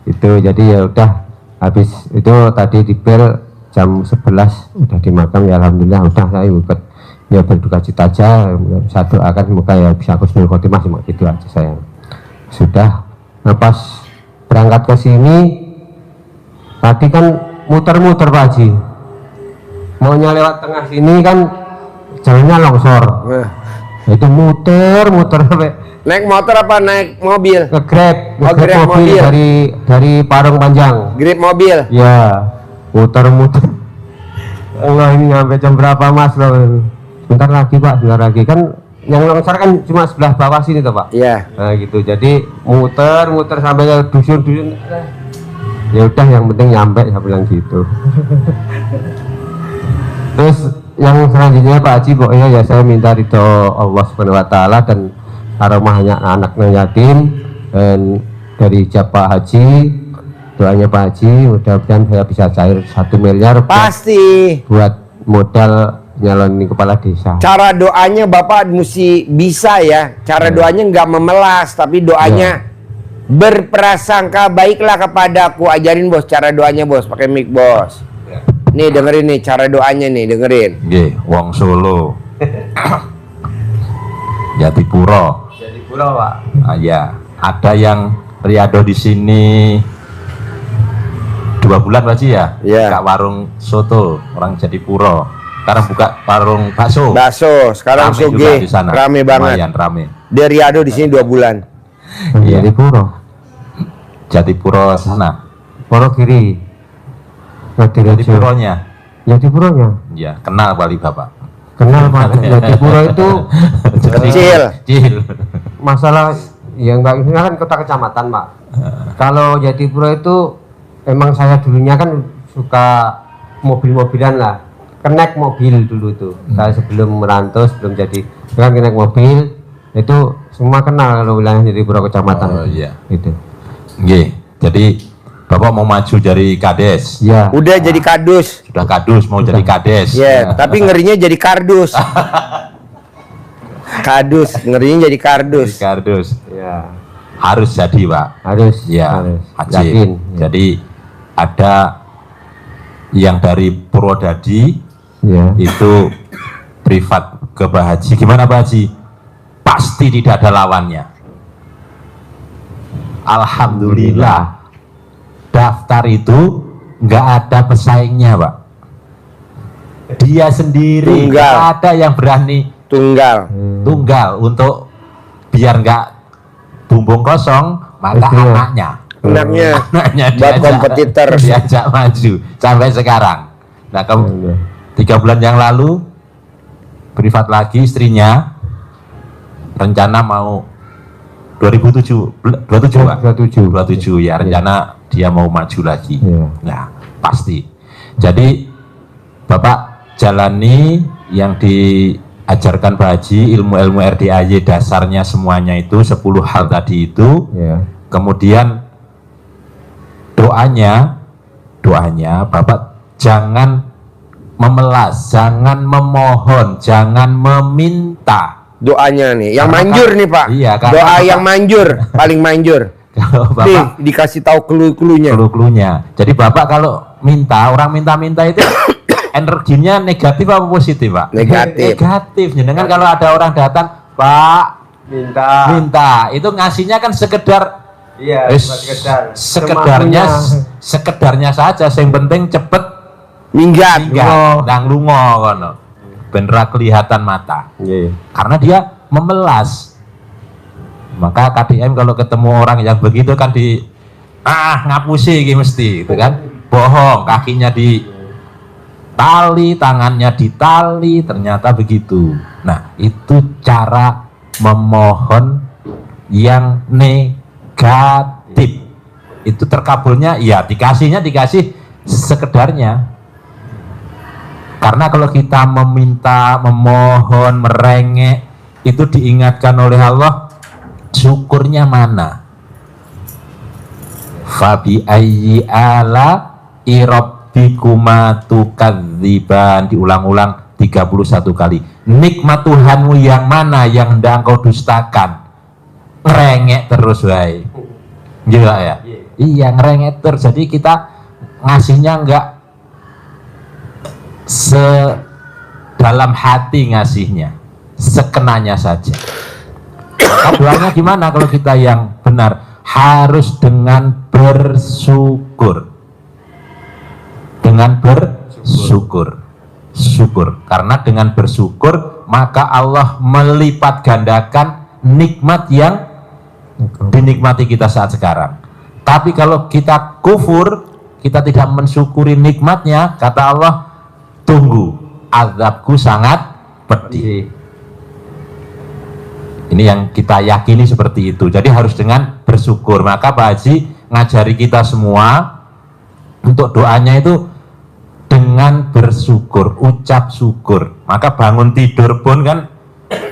Itu jadi ya udah habis itu tadi di bel jam 11 udah di makam ya alhamdulillah udah saya ikut ya berduka cita aja, saya doakan semoga ya bisa husnul khotimah cuma gitu aja saya. Sudah. Nah pas berangkat ke sini tadi kan muter-muter Pak Haji. Maunya lewat tengah sini kan jalannya longsor. Nah. Itu muter-muter sampai Naik motor apa naik mobil? nge-grab Grab mobil dari Parung Panjang. Grab mobil. Ya, muter-muter. Allah ini sampai jam berapa Mas? Bentar lagi Pak, bentar lagi kan yang longsor kan cuma sebelah bawah sini toh Pak. Iya. Nah gitu, jadi muter-muter sampai ke dusun-dusun. Ya udah yang penting nyampe, saya bilang gitu. Terus yang selanjutnya Pak Haji pokoknya ya saya minta ridho Allah Subhanahu wa taala dan aromahnya anaknya yatim dan dari ijab Pak Haji, doanya Pak Haji mudah-mudahan saya bisa cair 1 miliar Pasti. buat modal nyalonin kepala desa. Cara doanya Bapak mesti bisa ya. Cara doanya nggak memelas, tapi doanya berprasangka baiklah kepadaku. Ajarin bos cara doanya bos, pakai mic bos. Nih dengerin nih cara doanya nih, dengerin. Nggih, wong Solo. Jatipuro. Jatipuro Pak. Ah, ya, ada yang riado di sini 2 bulan Pak Haji ya? Iya. Buka warung soto, orang Jatipuro. Sekarang buka warung bakso. Bakso, sekarang Rame juga suge, di sana. rame banget. Lumayan rame. Dia riado di sini 2 bulan. Iya. Jatipuro. Jatipuro sana. Poro kiri. Jatipuronya. Jatipuronya. Ya, kenal kali Bapak. Kenal Pak. Jatipuro itu Kecil. Kecil. masalah ya enggak ini kan kota kecamatan Pak. Kalau Jatipuro itu emang saya dulunya kan suka mobil-mobilan lah, kenek mobil dulu tuh. Saya sebelum merantau sebelum jadi kan kenek mobil itu semua kenal kalau wilayah Jatipuro kecamatan. Oh iya. Gitu. Nggih. Jadi Bapak mau maju dari Kades. Ya. Udah jadi kadus. Sudah Kadus mau jadi Kades. Ya, tapi ngerinya jadi kardus. Kadus, ngerinya jadi kardus. Kardus. Ya. Harus jadi, Pak. Harus. Ya, Harus. wajib. Yakin. Ya. Jadi ada yang dari Purwodadi Ya. itu privat ke Pak Haji. Gimana Pak Haji? Pasti tidak ada lawannya. Alhamdulillah. Daftar itu nggak ada pesaingnya, Pak. Dia sendiri, Tunggal. nggak ada yang berani Tunggal. tunggal untuk biar nggak bumbung kosong, maka Istilah. anaknya Anaknya buat diajak- kompetitor. diajak maju sampai sekarang. Nah, 3 bulan yang lalu privat lagi istrinya rencana mau 27 Pak. 27 ya rencana dia mau maju lagi. Iya. Nah, pasti. Jadi Bapak jalani yang diajarkan Pak Haji, ilmu-ilmu RDAY dasarnya semuanya itu 10 hal tadi itu. Ya. Kemudian doanya Bapak jangan memelas, jangan memohon, jangan meminta. Doanya nih, yang Karena manjur kan- nih Pak. iya, karena Doa Bapak- yang manjur, paling manjur. Kalau Nih, Bapak dikasih tahu clue-cluenya. clue-cluenya. Jadi Bapak kalau minta, orang minta-minta itu energinya negatif apa positif, Pak? Negatif. Negatif. Jangan kalau ada orang datang, Pak, minta, itu ngasihnya kan sekedar Iya, sekedarnya sekedarnya saja. Yang penting cepet Minggat. tinggal, nang lungo kono. Ben ra kelihatan mata. Iya. Karena dia memelas. Maka KDM kalau ketemu orang yang begitu kan ngapusi iki mesti, gitu kan? Bohong, kakinya di tali, tangannya ditali, ternyata begitu. Nah, itu cara memohon yang negatif. Itu terkabulnya ya dikasih sekedarnya. Karena kalau kita meminta, memohon, merengek, itu diingatkan oleh Allah, syukurnya mana? Fabi ayyi ala irabbikuma tukadziban, diulang-ulang 3 31 kali. Nikmat Tuhanmu yang mana yang hendak engkau dustakan? Ngerengek terus wae. Gila ya? Iya, ngerengek terus. Jadi kita ngasihnya enggak sedalam hati ngasihnya, sekenanya saja. Maka doanya gimana kalau kita yang benar? Harus dengan bersyukur. Dengan bersyukur. Syukur. Karena dengan bersyukur maka Allah melipat gandakan nikmat yang dinikmati kita saat sekarang. Tapi kalau kita kufur, kita tidak mensyukuri nikmatnya, kata Allah, tunggu, azabku sangat pedih. Ini yang kita yakini seperti itu. Jadi harus dengan bersyukur. Maka Pak Haji ngajari kita semua untuk doanya itu dengan bersyukur, ucap syukur. Maka bangun tidur pun kan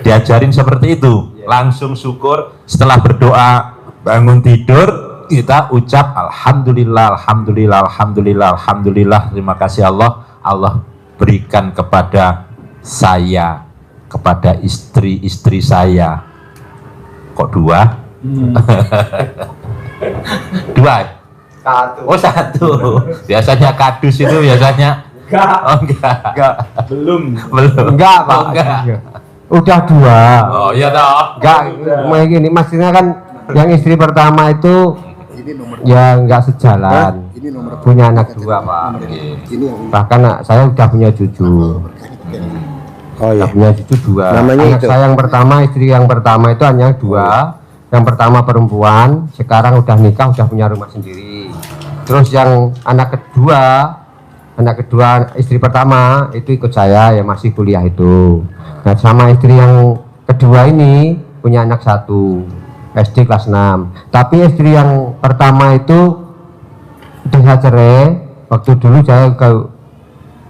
diajarin seperti itu. Langsung syukur. Setelah berdoa bangun tidur, kita ucap alhamdulillah, alhamdulillah, alhamdulillah, alhamdulillah. Terima kasih Allah. Allah berikan kepada saya, kepada istri-istri saya. Kok dua? Dua? Satu. Oh, satu. Biasanya kadus itu biasanya. Oh, enggak. Belum. Enggak, Pak. Oh, enggak. Udah dua. Oh, iya toh. Enggak, kayak gini maksudnya kan yang istri pertama itu ya enggak sejalan. Punya anak dua, Pak. Bahkan saya udah punya cucu. Oh iya. Punya cucu dua. Namanya anak itu? saya yang pertama, istri yang pertama itu hanya dua. Yang pertama perempuan, sekarang udah nikah, udah punya rumah sendiri. Terus yang anak kedua istri pertama itu ikut saya, yang masih kuliah itu. Nah, sama istri yang kedua ini punya anak satu, SD kelas 6. Tapi istri yang pertama itu udah saya cerai. Waktu dulu saya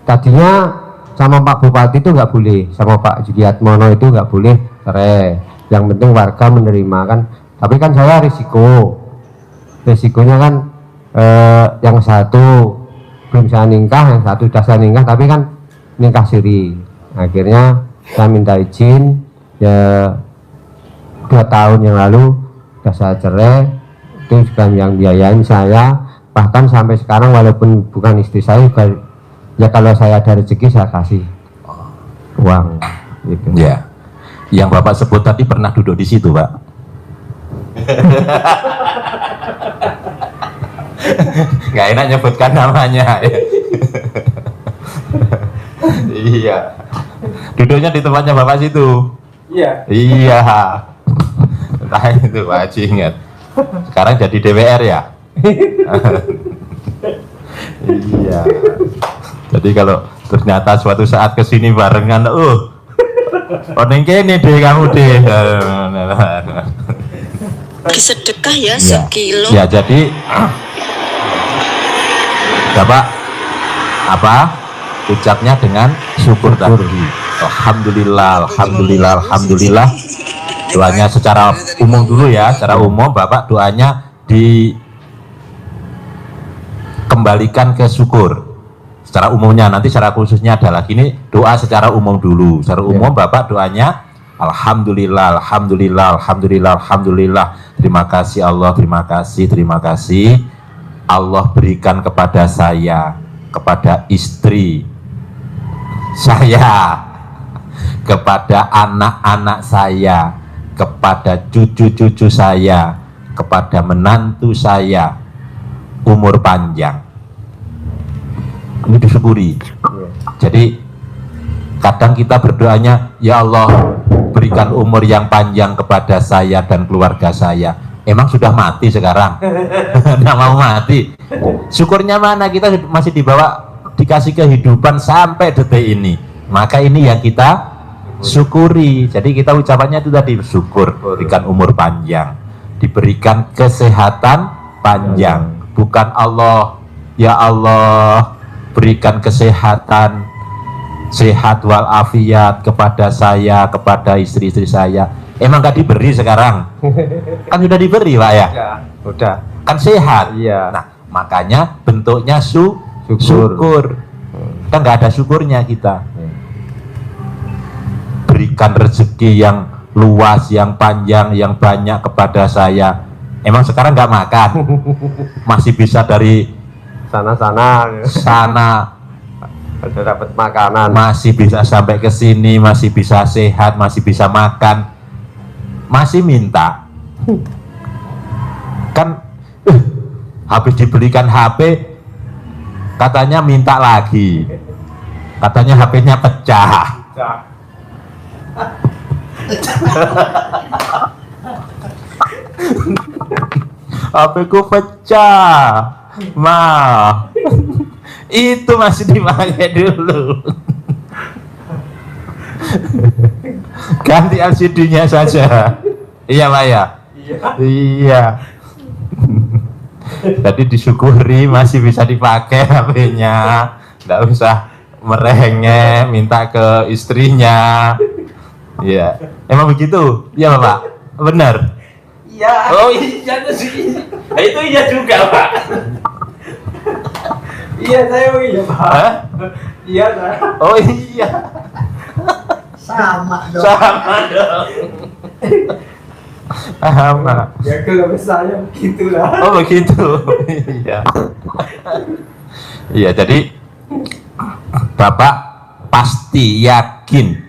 tadinya sama Pak Bupati itu nggak boleh, sama Pak Judiatmono itu nggak boleh cerai. Yang penting warga menerima kan. Tapi kan saya risikonya kan yang satu belum saya nikah, yang satu sudah saya nikah, tapi kan nikah siri. Akhirnya saya minta izin, ya 2 tahun yang lalu sudah saya cerai. Itu juga yang biayain saya. Bahkan sampai sekarang walaupun bukan istri saya juga, ya kalau saya ada rezeki saya kasih uang gitu. Ya. Yang Bapak sebut tadi pernah duduk di situ, Pak. Nggak enak nyebutkan namanya. Iya. Duduknya di tempatnya Bapak situ. Iya. Iya. Entah itu Pak Haji ingat. Sekarang jadi DPR ya. Iya. Jadi kalau ternyata suatu saat kesini barengan, neng kene deh kamu deh. Sedekah ya, Ya. sekilo. Ya, jadi Bapak ucapnya dengan syukur tadi. Alhamdulillah, alhamdulillah, alhamdulillah. Doanya secara umum dulu ya, secara umum Bapak doanya dikembalikan ke syukur. Secara umumnya, nanti secara khususnya ada lagi. Ini doa secara umum dulu. Secara umum Bapak doanya alhamdulillah, alhamdulillah, alhamdulillah, alhamdulillah. Terima kasih Allah, terima kasih, terima kasih. Allah berikan kepada saya, kepada istri saya, kepada anak-anak saya, kepada cucu-cucu saya, kepada menantu saya, umur panjang. Ini disyukuri. Jadi kadang kita berdoanya, ya Allah berikan umur yang panjang kepada saya dan keluarga saya. Emang sudah mati sekarang? Nggak mau mati. Syukurnya mana, kita masih dikasih kehidupan sampai detik ini. Maka ini yang kita syukuri. Jadi kita ucapannya itu tadi, syukur, berikan umur panjang, diberikan kesehatan panjang. Bukan Allah, ya Allah berikan kesehatan, sehat walafiat kepada saya, kepada istri-istri saya. Emang gak diberi sekarang? Kan sudah diberi, Pak ya? Udah. Kan sehat. Iya. Nah, makanya bentuknya syukur. Kan nggak ada syukurnya kita. berikan rezeki yang luas, yang panjang, yang banyak kepada saya. Emang sekarang nggak makan, masih bisa dari Sana ada dapat makanan. masih bisa sampai ke sini, masih bisa sehat, masih bisa makan, masih minta. Kan habis dibelikan HP, katanya minta lagi, katanya HP-nya pecah. HP-ku pecah, itu masih dipakai dulu. Ganti LCD-nya saja. Iya Pak ya? Iya. Jadi disyukuri masih bisa dipakai HP-nya, nggak usah merengek minta ke istrinya. Iya, emang begitu? Iya Pak? Benar? Iya. Oh iya sih. Itu iya juga Pak. Iya, saya iya, Pak. Hah? Iya, saya. Oh iya. Sama dong. Sama dong. Sama. Ya kalau saya begitulah. Oh begitu. Iya. Iya, jadi Bapak pasti yakin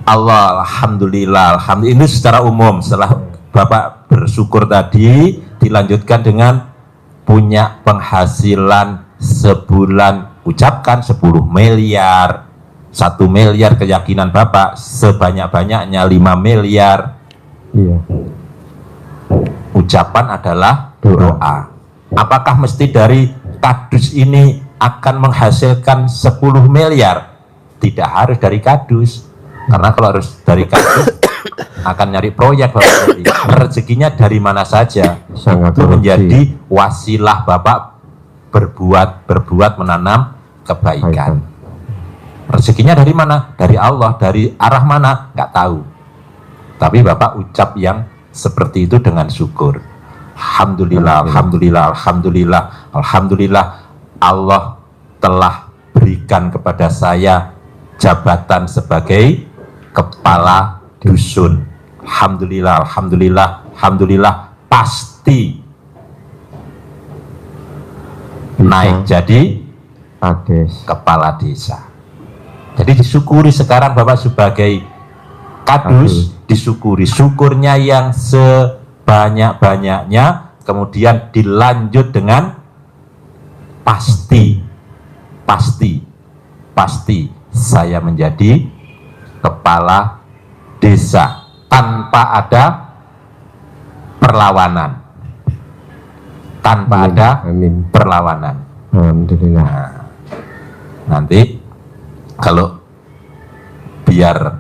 Allah, alhamdulillah, alhamdulillah. Ini secara umum. Setelah Bapak bersyukur tadi, dilanjutkan dengan punya penghasilan sebulan, ucapkan 10 miliar, 1 miliar, keyakinan Bapak sebanyak-banyaknya 5 miliar. Iya. Ucapan adalah doa. Apakah mesti dari kardus ini akan menghasilkan 10 miliar? Tidak harus dari kardus, karena kalau harus dari kardus akan nyari proyek Bapak. Rezekinya dari mana saja. Sangat itu korupsi. menjadi wasilah Bapak berbuat menanam kebaikan. Rezekinya dari mana? Dari Allah. Dari arah mana? Nggak tahu. Tapi Bapak ucap yang seperti itu dengan syukur. Alhamdulillah, alhamdulillah, alhamdulillah, alhamdulillah. Allah telah berikan kepada saya jabatan sebagai kepala dusun. Alhamdulillah, alhamdulillah, alhamdulillah. Pasti naik jadi Kades. kepala desa. Jadi disyukuri sekarang Bapak sebagai kadus, disyukuri syukurnya yang sebanyak-banyaknya, kemudian dilanjut dengan pasti saya menjadi kepala desa tanpa ada perlawanan, Amin. perlawanan. Alhamdulillah. Nah, nanti kalau biar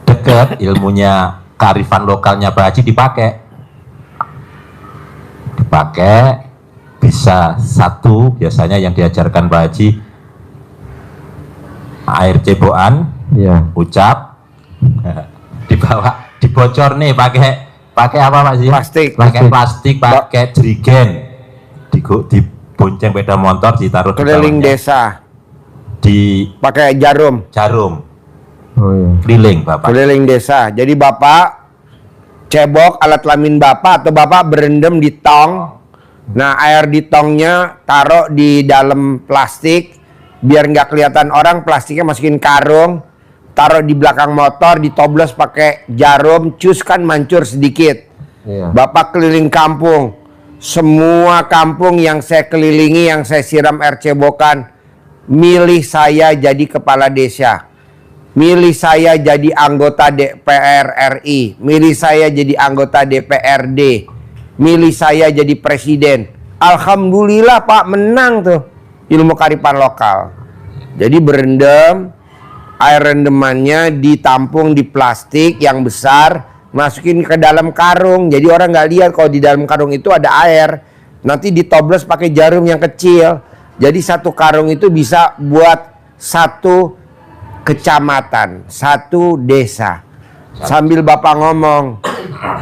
dekat ilmunya, kearifan lokalnya Pak Haji dipakai bisa satu, biasanya yang diajarkan Pak Haji air cebokan, Iya. ucap dibawa, dibocor nih pakai apa Pak Haji? Plastik. Pakai plastik, pakai jerigen, dibonceng sepeda motor, ditaruh di Keliling bawahnya. desa Di pakai jarum. Oh iya. keliling Bapak. Keliling desa. Jadi Bapak cebok alat kelamin Bapak atau Bapak berendam di tong. Nah, air di tongnya taruh di dalam plastik biar nggak kelihatan orang, plastiknya masukin karung, taruh di belakang motor, ditoblos pakai jarum, cus kan mancur sedikit. Iya. Bapak keliling kampung. Semua kampung yang saya kelilingi, yang saya siram air cebokan, milih saya jadi kepala desa. Milih saya jadi anggota DPR RI, milih saya jadi anggota DPRD, milih saya jadi presiden. Alhamdulillah Pak, menang tuh ilmu kearifan lokal. Jadi berendam, air rendemannya ditampung di plastik yang besar, masukin ke dalam karung. Jadi orang nggak lihat kalau di dalam karung itu ada air. Nanti ditoblos pakai jarum yang kecil. Jadi satu karung itu bisa buat satu kecamatan, satu desa. Sambil Bapak ngomong,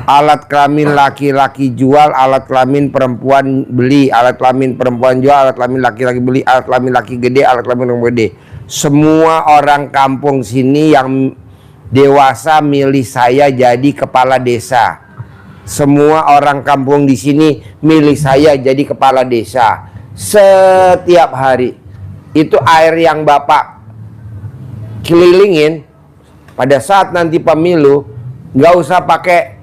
alat kelamin laki-laki jual, alat kelamin perempuan beli, alat kelamin perempuan jual, alat kelamin laki-laki beli, alat kelamin laki gede, alat kelamin perempuan gede. semua orang kampung sini yang dewasa milih saya jadi kepala desa. Semua orang kampung di sini milih saya jadi kepala desa. Setiap hari itu air yang Bapak kelilingin pada saat nanti pemilu, nggak usah pakai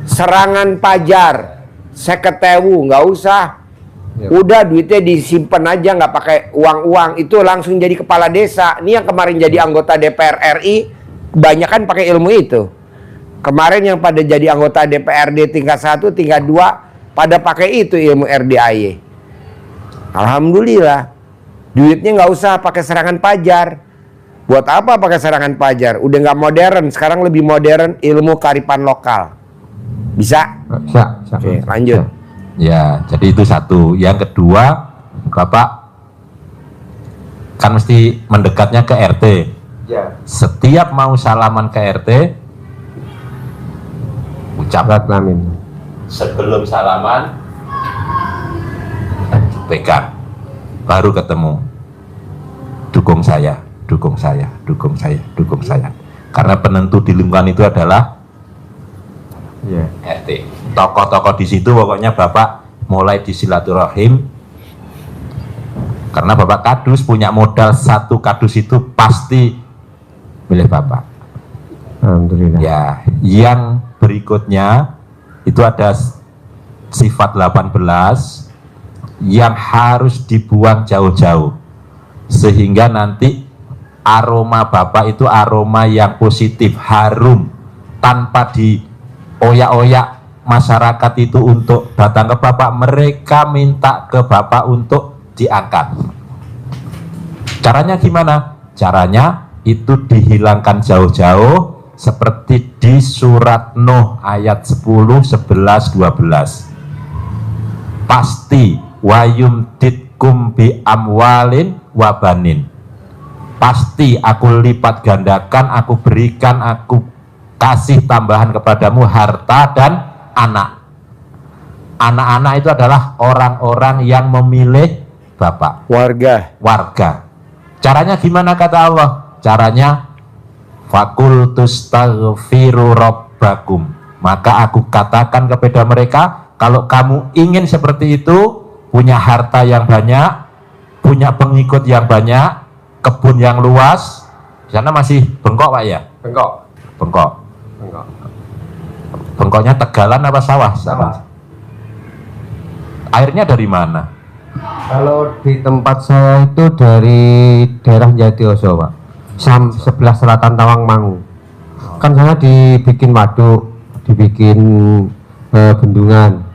serangan pajar, 50.000, nggak usah. Udah duitnya disimpan aja, nggak pakai uang-uang, itu langsung jadi kepala desa. Ini yang kemarin jadi anggota DPR RI, kebanyakan pakai ilmu itu. Kemarin yang pada jadi anggota DPRD tingkat 1, tingkat 2 pada pakai itu ilmu RDAY. Alhamdulillah. Duitnya nggak usah pakai serangan pajar. Buat apa pakai serangan pajar? Udah nggak modern, sekarang lebih modern ilmu kearifan lokal. Bisa? Bisa. Oke, lanjut. Ya, jadi itu satu. Yang kedua, Bapak kan mesti mendekatnya ke RT. Ya. Setiap mau salaman ke RT, ucap Amin. sebelum salaman pegang, baru ketemu, dukung saya, dukung saya, dukung saya, dukung saya. Karena penentu di lingkungan itu adalah RT. Tokoh-tokoh di situ pokoknya Bapak mulai di silaturahim, karena Bapak kadus punya modal, satu kadus itu pasti milik Bapak. Alhamdulillah. Ya, yang berikutnya itu ada sifat 18 yang harus dibuang jauh-jauh, sehingga nanti aroma Bapak itu aroma yang positif, harum, tanpa dioyak-oyak masyarakat itu untuk datang ke Bapak. Mereka minta ke Bapak untuk diangkat. Caranya gimana? Caranya itu dihilangkan jauh-jauh, seperti di surat Nuh ayat 10, 11, 12. Pasti wayum ditkum bi amwalin wabanin. Pasti aku lipat gandakan, aku berikan, aku kasih tambahan kepadamu harta dan anak. Anak-anak itu adalah orang-orang yang memilih Bapak. Warga. Caranya gimana kata Allah? Caranya fakultus taghfiru rabbakum. Maka aku katakan kepada mereka, kalau kamu ingin seperti itu, punya harta yang banyak, punya pengikut yang banyak, kebun yang luas. Di sana masih bengkok Pak ya? Bengkok. Bengkoknya tegalan apa sawah? Airnya dari mana? Kalau di tempat saya itu dari daerah Jatioso Pak, sebelah selatan Tawangmangu. Kan sana dibikin waduk, dibikin bendungan.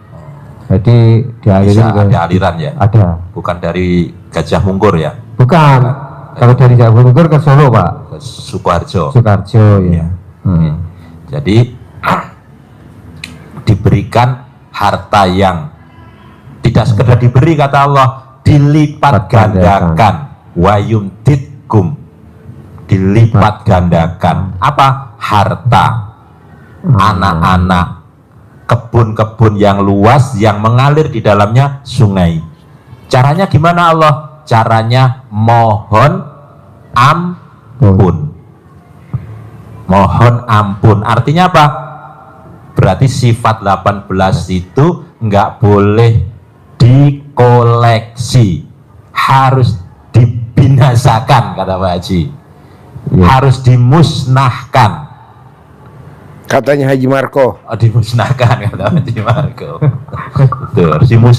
Jadi dialiri Bisa ada aliran ya? Ada. Bukan dari Gajah Mungkur ya? Bukan. Kalau dari Jawa Bungkur ke Solo Pak. Ke Sukoharjo. Sukarjo ya. Jadi diberikan harta yang tidak sekedar diberi, kata Allah, dilipat gandakan. Wayum ditkum, dilipat gandakan. Apa? Harta, anak-anak, kebun-kebun yang luas yang mengalir di dalamnya sungai. Caranya gimana Allah? Caranya mohon ampun. Mohon ampun. Artinya apa? Berarti sifat 18 itu nggak boleh dikoleksi, harus dibinasakan, kata Pak Haji. Harus dimusnahkan. Katanya Haji Marco. Oh, dimusnahkan, kata Haji Marco. Betul, harus dimusnahkan.